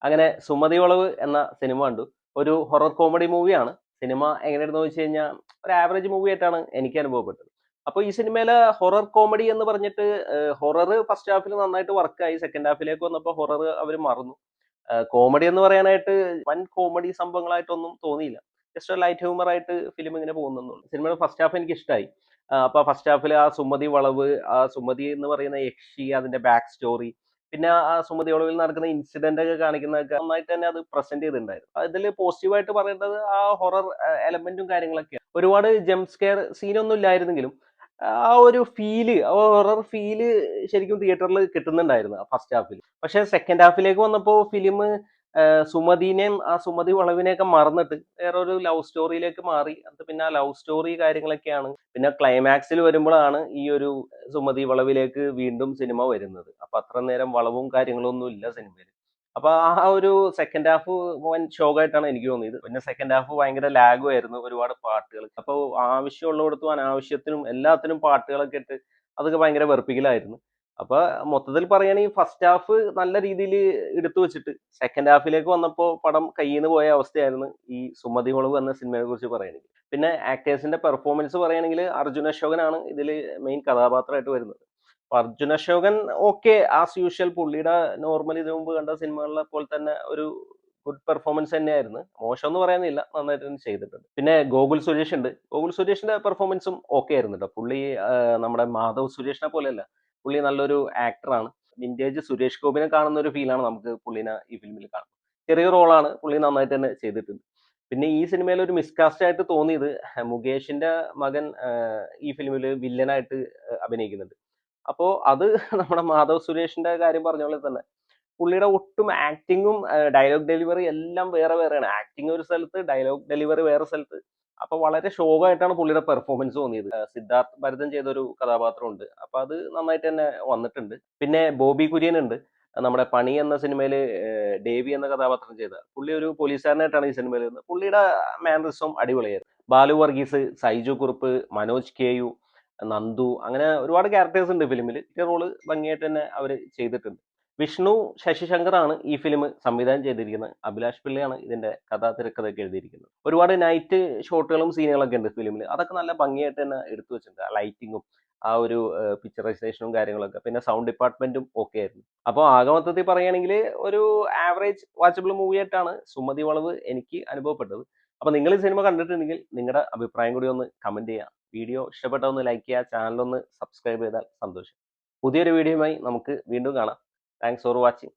അങ്ങനെ സുമതി വളവ് എന്ന സിനിമ കണ്ടു. ഒരു ഹൊറർ കോമഡി മൂവിയാണ്. സിനിമ എങ്ങനെയാണെന്ന് ചോദിച്ചു കഴിഞ്ഞാൽ ഒരു ആവറേജ് മൂവി ആയിട്ടാണ് എനിക്ക് അനുഭവപ്പെട്ടത്. അപ്പോൾ ഈ സിനിമയിലെ ഹൊറർ കോമഡി എന്ന് പറഞ്ഞിട്ട് ഹൊറർ ഫസ്റ്റ് ഹാഫിൽ നന്നായിട്ട് വർക്കായി. സെക്കൻഡ് ഹാഫിലേക്ക് വന്നപ്പോൾ ഹൊറർ അവർ മറന്നു. കോമഡി എന്ന് പറയാനായിട്ട് വൻ കോമഡി സംഭവങ്ങളായിട്ടൊന്നും തോന്നിയില്ല. ജസ്റ്റ് ഒരു ലൈറ്റ് ഹ്യൂമർ ആയിട്ട് ഫിലിം ഇങ്ങനെ പോകുന്നുള്ളൂ. സിനിമയുടെ ഫസ്റ്റ് ഹാഫ് എനിക്ക് ഇഷ്ടമായി. അപ്പോൾ ഫസ്റ്റ് ഹാഫിൽ ആ സുമതി വളവ്, ആ സുമതി എന്ന് പറയുന്ന യക്ഷി, അതിന്റെ ബാക്ക് സ്റ്റോറി, പിന്നെ ആ സുമതി വളവിൽ നടക്കുന്ന ഇൻസിഡന്റ് ഒക്കെ കാണിക്കുന്നതൊക്കെ നന്നായിട്ട് തന്നെ അത് പ്രസന്റ് ചെയ്തിട്ടുണ്ടായിരുന്നു. ഇതിൽ പോസിറ്റീവായിട്ട് പറയേണ്ടത് ആ ഹൊറർ എലമെന്റും കാര്യങ്ങളൊക്കെയാണ്. ഒരുപാട് ജംപ് സ്കെയർ സീനൊന്നും ഇല്ലായിരുന്നെങ്കിലും ആ ഒരു ഫീല്, ആ ഹൊറർ ഫീല് ശരിക്കും തിയേറ്ററിൽ കിട്ടുന്നുണ്ടായിരുന്നു ഫസ്റ്റ് ഹാഫിൽ. പക്ഷെ സെക്കൻഡ് ഹാഫിലേക്ക് വന്നപ്പോൾ ഫിലിം സുമതിനെയും ആ സുമതി വളവിനെയൊക്കെ മറന്നിട്ട് വേറൊരു ലവ് സ്റ്റോറിയിലേക്ക് മാറി. അത് പിന്നെ ആ ലവ് സ്റ്റോറി കാര്യങ്ങളൊക്കെയാണ്. പിന്നെ ക്ലൈമാക്സിൽ വരുമ്പോഴാണ് ഈ ഒരു സുമതി വളവിലേക്ക് വീണ്ടും സിനിമ വരുന്നത്. അപ്പൊ അത്ര നേരം വളവും കാര്യങ്ങളും ഒന്നും ഇല്ല സിനിമയിൽ. അപ്പൊ ആ ഒരു സെക്കൻഡ് ഹാഫ് വൻ ഷോക്കായിട്ടാണ് എനിക്ക് തോന്നിയത്. പിന്നെ സെക്കൻഡ് ഹാഫ് ഭയങ്കര ലാഗും ആയിരുന്നു, ഒരുപാട് പാട്ടുകൾ. അപ്പോൾ ആവശ്യമുള്ളിടത്തും അനാവശ്യത്തിനും എല്ലാത്തിനും പാട്ടുകളൊക്കെ ഇട്ട് അതൊക്കെ ഭയങ്കര വെറുപ്പിക്കലായിരുന്നു. അപ്പൊ മൊത്തത്തിൽ പറയുകയാണെങ്കിൽ ഫസ്റ്റ് ഹാഫ് നല്ല രീതിയിൽ എടുത്തു വെച്ചിട്ട് സെക്കൻഡ് ഹാഫിലേക്ക് വന്നപ്പോൾ പടം കയ്യിൽ നിന്ന് പോയ അവസ്ഥയായിരുന്നു ഈ സുമതി വളവ് എന്ന സിനിമയെ കുറിച്ച് പറയുകയാണെങ്കിൽ. പിന്നെ ആക്ടേഴ്സിന്റെ പെർഫോമൻസ് പറയുകയാണെങ്കിൽ അർജുൻ അശോകനാണ് ഇതിൽ മെയിൻ കഥാപാത്രമായിട്ട് വരുന്നത്. അപ്പൊ Arjun Ashokan okay as usual, പുള്ളിയുടെ നോർമൽ ഇതിനു മുമ്പ് കണ്ട സിനിമകളിലെ പോലെ തന്നെ ഒരു ഗുഡ് പെർഫോമൻസ് തന്നെയായിരുന്നു. മോശം എന്ന് പറയാനില്ല, നന്നായിട്ട് തന്നെ ചെയ്തിട്ടുണ്ട്. പിന്നെ ഗോകുൽ സുരേഷ് ഉണ്ട്. ഗോകുൽ സുരേഷിന്റെ പെർഫോമൻസും ഓക്കെ ആയിരുന്നു കേട്ടോ. പുള്ളി നമ്മുടെ മാധവ് സുരേഷിനെ പോലെയല്ല, പുള്ളി നല്ലൊരു ആക്ടറാണ്. വിന്റേജ് സുരേഷ് ഗോപിനെ കാണുന്ന ഒരു ഫീലാണ് നമുക്ക് പുള്ളിനെ ഈ ഫിലിമിൽ കാണുന്നത്. ചെറിയ റോളാണ്, പുള്ളി നന്നായിട്ട് തന്നെ ചെയ്തിട്ടുണ്ട്. പിന്നെ ഈ സിനിമയിൽ ഒരു മിസ്കാസ്റ്റ് ആയിട്ട് തോന്നിയത് മുകേഷിന്റെ മകൻ ഈ ഫിലിമിൽ വില്ലനായിട്ട് അഭിനയിക്കുന്നുണ്ട്. അപ്പോ അത് നമ്മുടെ മാധവ് സുരേഷിന്റെ കാര്യം പറഞ്ഞ പോലെ തന്നെ പുള്ളിയുടെ ഒട്ടും ആക്ടിങ്ങും ഡയലോഗ് ഡെലിവറി എല്ലാം വേറെ വേറെയാണ്. ആക്ടിങ് ഒരു സ്ഥലത്ത്, ഡയലോഗ് ഡെലിവറി വേറെ സ്ഥലത്ത്. അപ്പൊ വളരെ ശോകമായിട്ടാണ് പുള്ളിയുടെ പെർഫോമൻസ് തോന്നിയത്. സിദ്ധാർത്ഥ് ഭരതൻ ചെയ്തൊരു കഥാപാത്രമുണ്ട്. അപ്പൊ അത് നന്നായിട്ട് തന്നെ വന്നിട്ടുണ്ട്. പിന്നെ ബോബി കുര്യൻ ഉണ്ട്. നമ്മുടെ പണി എന്ന സിനിമയില് ഡേവി എന്ന കഥാപാത്രം ചെയ്ത പുള്ളി ഒരു പോലീസുകാരനായിട്ടാണ് ഈ സിനിമയിൽ വരുന്നത്. പുള്ളിയുടെ മാനറിസം അടിപൊളിയായിരുന്നു. ബാലു വർഗീസ്, സൈജു കുറുപ്പ്, മനോജ് കെ യു, നന്ദു, അങ്ങനെ ഒരുപാട് ക്യാരക്ടേഴ്സ് ഉണ്ട് ഫിലിമിൽ. റോള് ഭംഗിയായിട്ട് തന്നെ അവർ ചെയ്തിട്ടുണ്ട്. വിഷ്ണു ശശിശങ്കറാണ് ഈ ഫിലിം സംവിധാനം ചെയ്തിരിക്കുന്നത്. അഭിലാഷ് പിള്ളയാണ് ഇതിന്റെ കഥാ തിരക്കഥയൊക്കെ എഴുതിയിരിക്കുന്നത്. ഒരുപാട് നൈറ്റ് ഷോട്ടുകളും സീനുകളൊക്കെ ഉണ്ട് ഫിലിമിൽ. അതൊക്കെ നല്ല ഭംഗിയായിട്ട് തന്നെ എടുത്തു വെച്ചിട്ടുണ്ട്. ആ ലൈറ്റിങ്ങും ആ ഒരു പിക്ചറൈസേഷനും കാര്യങ്ങളൊക്കെ. പിന്നെ സൗണ്ട് ഡിപ്പാർട്ട്മെന്റും ഓക്കെ ആയിരുന്നു. അപ്പോൾ ആകെ മൊത്തത്തിൽ പറയുകയാണെങ്കിൽ ഒരു ആവറേജ് വാച്ചബിൾ മൂവി ആയിട്ടാണ് സുമതി വളവ് എനിക്ക് അനുഭവപ്പെട്ടത്. അപ്പോൾ നിങ്ങൾ ഈ സിനിമ കണ്ടിട്ടുണ്ടെങ്കിൽ നിങ്ങളുടെ അഭിപ്രായം കൂടി ഒന്ന് കമന്റ് ചെയ്യാം. വീഡിയോ ഇഷ്ടപ്പെട്ട ഒന്ന് ലൈക്ക് ചെയ്യുക, ചാനൽ ഒന്ന് സബ്സ്ക്രൈബ് ചെയ്താൽ സന്തോഷം. പുതിയൊരു വീഡിയോയുമായി നമുക്ക് വീണ്ടും കാണാം. Thanks for watching.